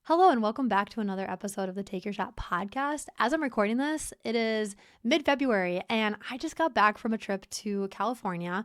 Hello and welcome back to another episode of the Take Your Shot podcast. As I'm recording this, it is mid-February and I just got back from a trip to California.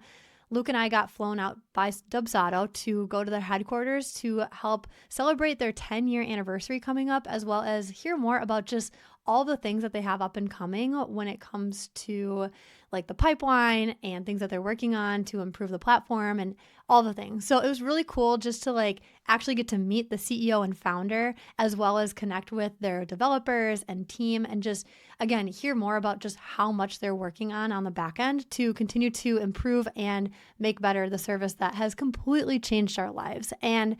Luke and I got flown out by Dubsado to go to their headquarters to help celebrate their 10-year anniversary coming up, as well as hear more about just all the things that they have up and coming when it comes to like the pipeline and things that they're working on to improve the platform and all the things. So it was really cool just to like actually get to meet the CEO and founder, as well as connect with their developers and team, and just again hear more about just how much they're working on the back end to continue to improve and make better the service that has completely changed our lives. And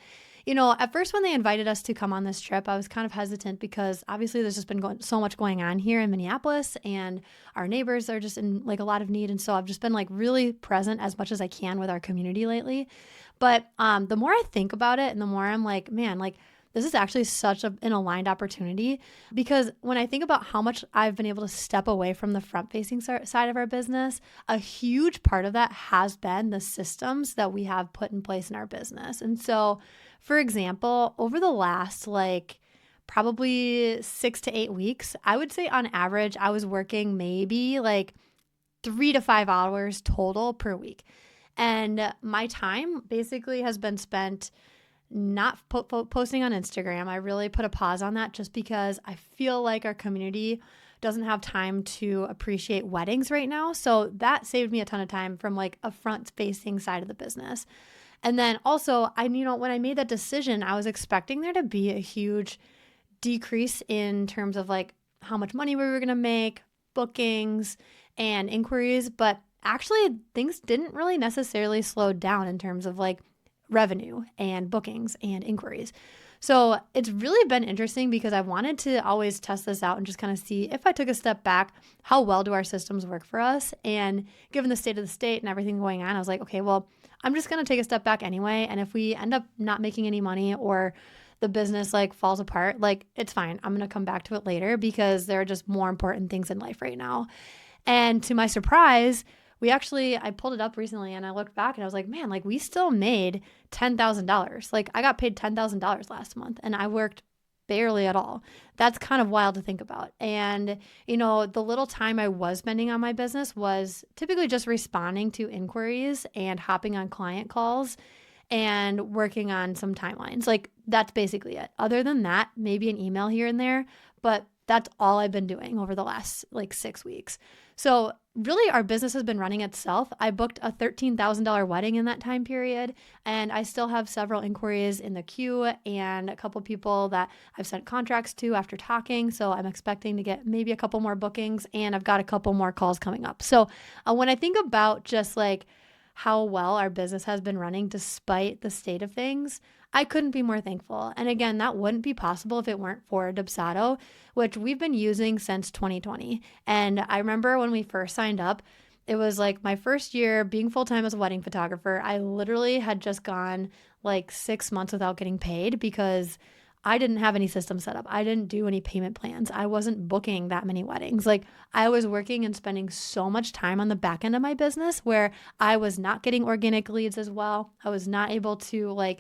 at first when they invited us to come on this trip, I was kind of hesitant because obviously there's just been so much going on here in Minneapolis and our neighbors are just in like a lot of need. And so I've just been like really present as much as I can with our community lately. But the more I think about it and the more I'm like, man, like this is actually such an aligned opportunity, because when I think about how much I've been able to step away from the front-facing side of our business, a huge part of that has been the systems that we have put in place in our business. And so, for example, over the last probably 6 to 8 weeks, I would say on average, I was working maybe like 3 to 5 hours total per week. And my time basically has been spent not posting on Instagram. I really put a pause on that just because I feel like our community doesn't have time to appreciate weddings right now. So that saved me a ton of time from like a front-facing side of the business. And then also, when I made that decision, I was expecting there to be a huge decrease in terms of like how much money we were going to make, bookings, and inquiries. But actually, things didn't really necessarily slow down in terms of like revenue and bookings and inquiries. So it's really been interesting because I wanted to always test this out and just kind of see if I took a step back, how well do our systems work for us? And given the state of the state and everything going on, I was like, okay, well, I'm just going to take a step back anyway. And if we end up not making any money or the business like falls apart, like it's fine. I'm going to come back to it later because there are just more important things in life right now. And to my surprise, I pulled it up recently and I looked back and I was like, man, like we still made $10,000. Like I got paid $10,000 last month and I worked barely at all. That's kind of wild to think about. And, the little time I was spending on my business was typically just responding to inquiries and hopping on client calls and working on some timelines. Like that's basically it. Other than that, maybe an email here and there, but that's all I've been doing over the last 6 weeks. So really our business has been running itself. I booked a $13,000 wedding in that time period, and I still have several inquiries in the queue and a couple people that I've sent contracts to after talking. So I'm expecting to get maybe a couple more bookings, and I've got a couple more calls coming up. So when I think about just like how well our business has been running despite the state of things, I couldn't be more thankful. And again, that wouldn't be possible if it weren't for Dubsado, which we've been using since 2020. And I remember when we first signed up, it was like my first year being full-time as a wedding photographer. I literally had just gone 6 months without getting paid because I didn't have any system set up. I didn't do any payment plans. I wasn't booking that many weddings. I was working and spending so much time on the back end of my business where I was not getting organic leads as well. I was not able to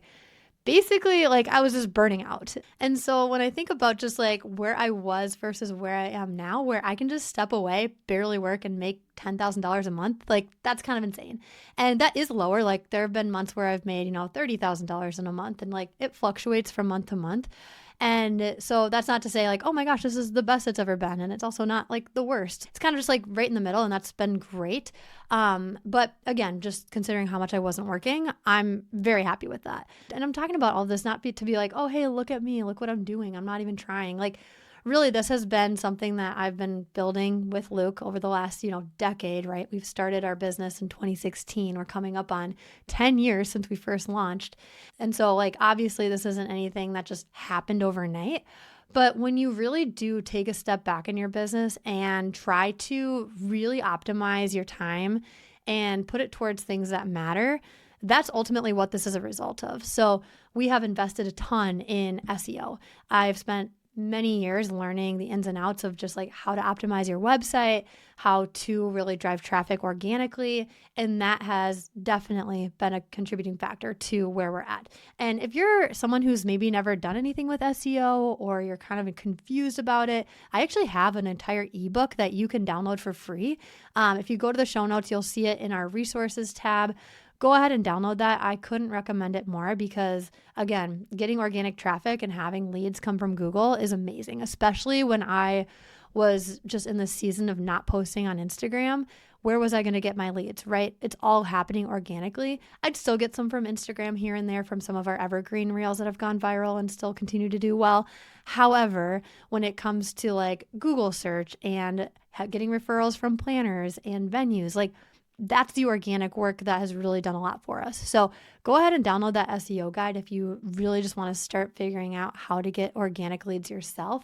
basically I was just burning out. And so when I think about just where I was versus where I am now, where I can just step away, barely work and make $10,000 a month, that's kind of insane. And that is lower. There have been months where I've made, $30,000 in a month, and it fluctuates from month to month. And so that's not to say oh my gosh, this is the best it's ever been. And it's also not the worst. It's kind of just right in the middle, and that's been great. But again, just considering how much I wasn't working, I'm very happy with that. And I'm talking about all this not to be oh, hey, look at me, look what I'm doing. I'm not even trying. Really, this has been something that I've been building with Luke over the last, decade, right? We've started our business in 2016. We're coming up on 10 years since we first launched. And so obviously this isn't anything that just happened overnight. But when you really do take a step back in your business and try to really optimize your time and put it towards things that matter, that's ultimately what this is a result of. So we have invested a ton in SEO. I've spent many years learning the ins and outs of just like how to optimize your website, how to really drive traffic organically. And that has definitely been a contributing factor to where we're at. And if you're someone who's maybe never done anything with SEO or you're kind of confused about it, I actually have an entire ebook that you can download for free. If you go to the show notes, you'll see it in our resources tab. Go ahead and download that. I couldn't recommend it more because, again, getting organic traffic and having leads come from Google is amazing, especially when I was just in the season of not posting on Instagram. Where was I going to get my leads, right? It's all happening organically. I'd still get some from Instagram here and there from some of our evergreen reels that have gone viral and still continue to do well. However, when it comes to like Google search and getting referrals from planners and venues, like that's the organic work that has really done a lot for us. So go ahead and download that SEO guide if you really just want to start figuring out how to get organic leads yourself.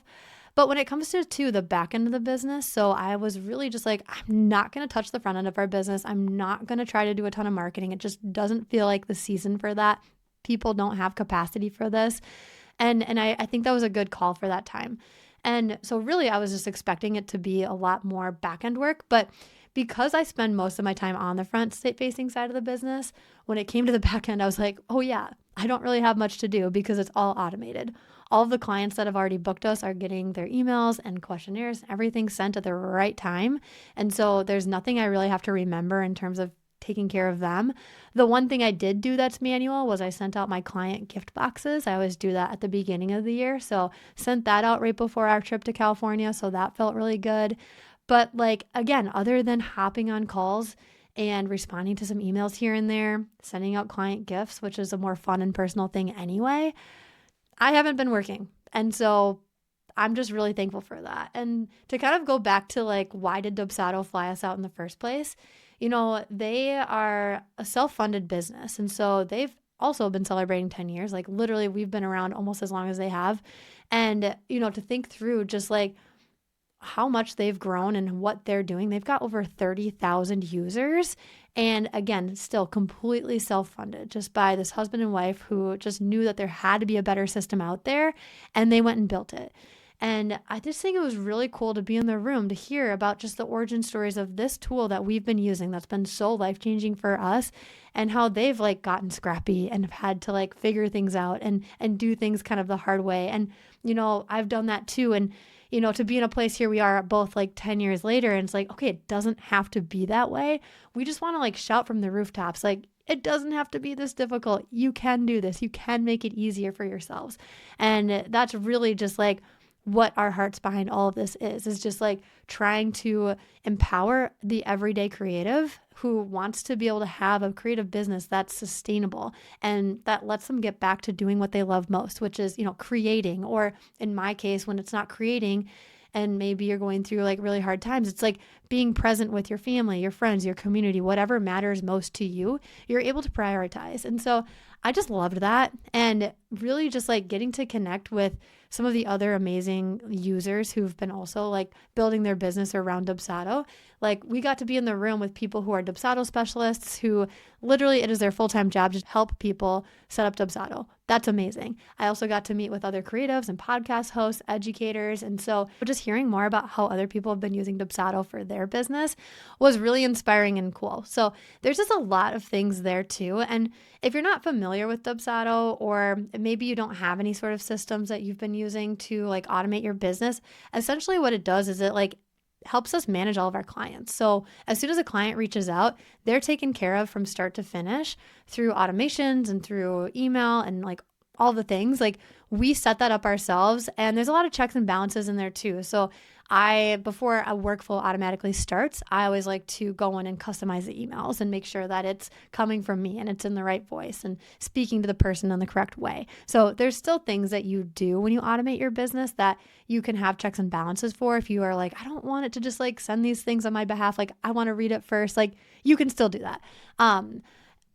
But when it comes to the back end of the business, so I was really just like, I'm not going to touch the front end of our business. I'm not going to try to do a ton of marketing. It just doesn't feel like the season for that. People don't have capacity for this. And I think that was a good call for that time. And so really I was just expecting it to be a lot more back end work, but because I spend most of my time on the front facing side of the business, when it came to the back end, I was like, oh yeah, I don't really have much to do because it's all automated. All of the clients that have already booked us are getting their emails and questionnaires, everything sent at the right time. And so there's nothing I really have to remember in terms of taking care of them. The one thing I did do that's manual was I sent out my client gift boxes. I always do that at the beginning of the year. So sent that out right before our trip to California. So that felt really good. But like, again, other than hopping on calls and responding to some emails here and there, sending out client gifts, which is a more fun and personal thing anyway, I haven't been working. And so I'm just really thankful for that. And to kind of go back to like, why did Dubsado fly us out in the first place? You know, they are a self-funded business. And so they've also been celebrating 10 years. Like literally we've been around almost as long as they have. And, you know, to think through just like how much they've grown and what they're doing. They've got over 30,000 users. And again, still completely self-funded just by this husband and wife who just knew that there had to be a better system out there. And they went and built it. And I just think it was really cool to be in the room to hear about just the origin stories of this tool that we've been using that's been so life-changing for us and how they've like gotten scrappy and have had to like figure things out and do things kind of the hard way. And, you know, I've done that too. And you know, to be in a place here we are both like 10 years later and it's like, okay, it doesn't have to be that way. We just want to like shout from the rooftops, like, it doesn't have to be this difficult. You can do this. You can make it easier for yourselves. And that's really just like what our hearts behind all of this is just like trying to empower the everyday creative who wants to be able to have a creative business that's sustainable and that lets them get back to doing what they love most, which is, you know, creating, or in my case, when it's not creating and maybe you're going through like really hard times, it's like being present with your family, your friends, your community, whatever matters most to you, you're able to prioritize. And so I just loved that. And really just like getting to connect with some of the other amazing users who've been also like building their business around Dubsado. Like we got to be in the room with people who are Dubsado specialists who literally it is their full-time job to help people set up Dubsado. That's amazing. I also got to meet with other creatives and podcast hosts, educators. And so just hearing more about how other people have been using Dubsado for their business was really inspiring and cool. So there's just a lot of things there too. And if you're not familiar with Dubsado, or maybe you don't have any sort of systems that you've been using to like automate your business, essentially what it does is it like helps us manage all of our clients. So as soon as a client reaches out, they're taken care of from start to finish through automations and through email and like all the things. Like we set that up ourselves, and there's a lot of checks and balances in there too. So before a workflow automatically starts, I always like to go in and customize the emails and make sure that it's coming from me and it's in the right voice and speaking to the person in the correct way. So there's still things that you do when you automate your business that you can have checks and balances for. If you are like, I don't want it to just like send these things on my behalf, like I want to read it first, like you can still do that.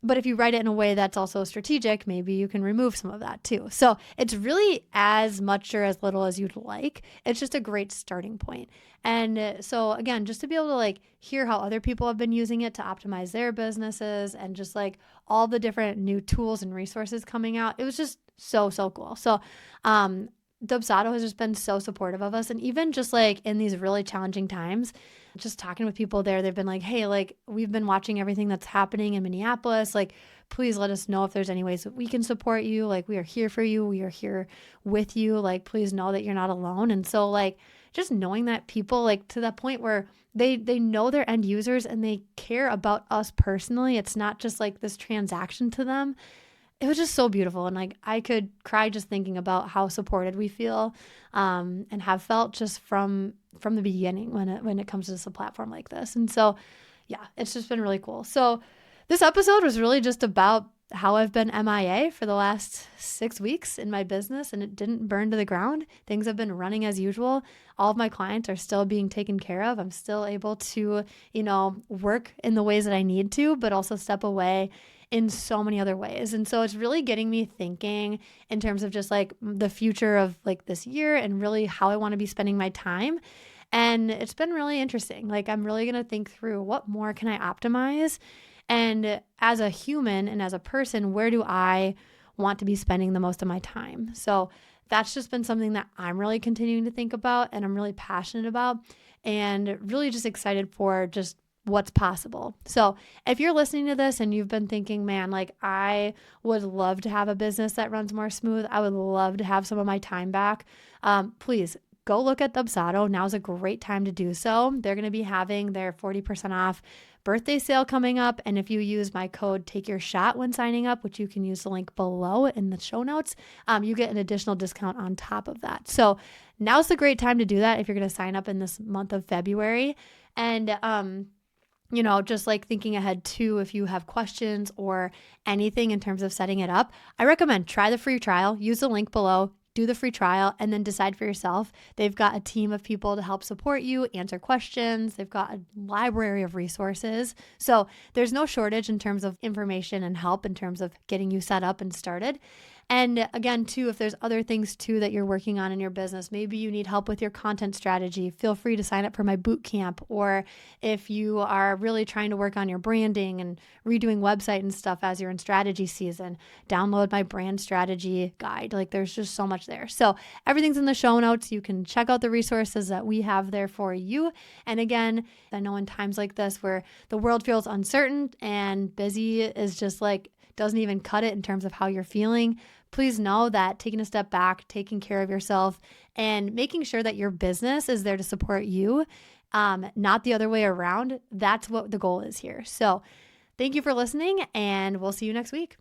But if you write it in a way that's also strategic, maybe you can remove some of that too. So it's really as much or as little as you'd like. It's just a great starting point. And so again, just to be able to like hear how other people have been using it to optimize their businesses and just like all the different new tools and resources coming out, it was just so cool. So Dubsado has just been so supportive of us. And even just like in these really challenging times, just talking with people there, they've been like, hey, like we've been watching everything that's happening in Minneapolis. Like, please let us know if there's any ways that we can support you. Like, we are here for you. We are here with you. Like, please know that you're not alone. And so like, just knowing that people like to that point where they know their end users and they care about us personally. It's not just like this transaction to them. It was just so beautiful. And like, I could cry just thinking about how supported we feel, and have felt just from the beginning when it comes to just a platform like this. And so, yeah, it's just been really cool. So this episode was really just about how I've been MIA for the last 6 weeks in my business, and it didn't burn to the ground. Things have been running as usual. All of my clients are still being taken care of. I'm still able to, work in the ways that I need to, but also step away in so many other ways. And so it's really getting me thinking in terms of just like the future of like this year and really how I want to be spending my time. And it's been really interesting. Like, I'm really going to think through what more can I optimize? And as a human and as a person, where do I want to be spending the most of my time? So that's just been something that I'm really continuing to think about and I'm really passionate about and really just excited for just what's possible. So if you're listening to this and you've been thinking, man, like I would love to have a business that runs more smooth. I would love to have some of my time back. Please go look at Dubsado. Now's a great time to do so. They're going to be having their 40% off birthday sale coming up. And if you use my code TAKEYOURSHOT when signing up, which you can use the link below in the show notes, you get an additional discount on top of that. So now's the great time to do that if you're going to sign up in this month of February. And, just like thinking ahead too, if you have questions or anything in terms of setting it up, I recommend try the free trial, use the link below, do the free trial, and then decide for yourself. They've got a team of people to help support you, answer questions. They've got a library of resources. So there's no shortage in terms of information and help in terms of getting you set up and started. And again, too, if there's other things too that you're working on in your business, maybe you need help with your content strategy, feel free to sign up for my boot camp. Or if you are really trying to work on your branding and redoing website and stuff as you're in strategy season, download my brand strategy guide. Like, there's just so much there. So everything's in the show notes. You can check out the resources that we have there for you. And again, I know in times like this where the world feels uncertain and busy is just like, doesn't even cut it in terms of how you're feeling. Please know that taking a step back, taking care of yourself, and making sure that your business is there to support you, not the other way around. That's what the goal is here. So thank you for listening, and we'll see you next week.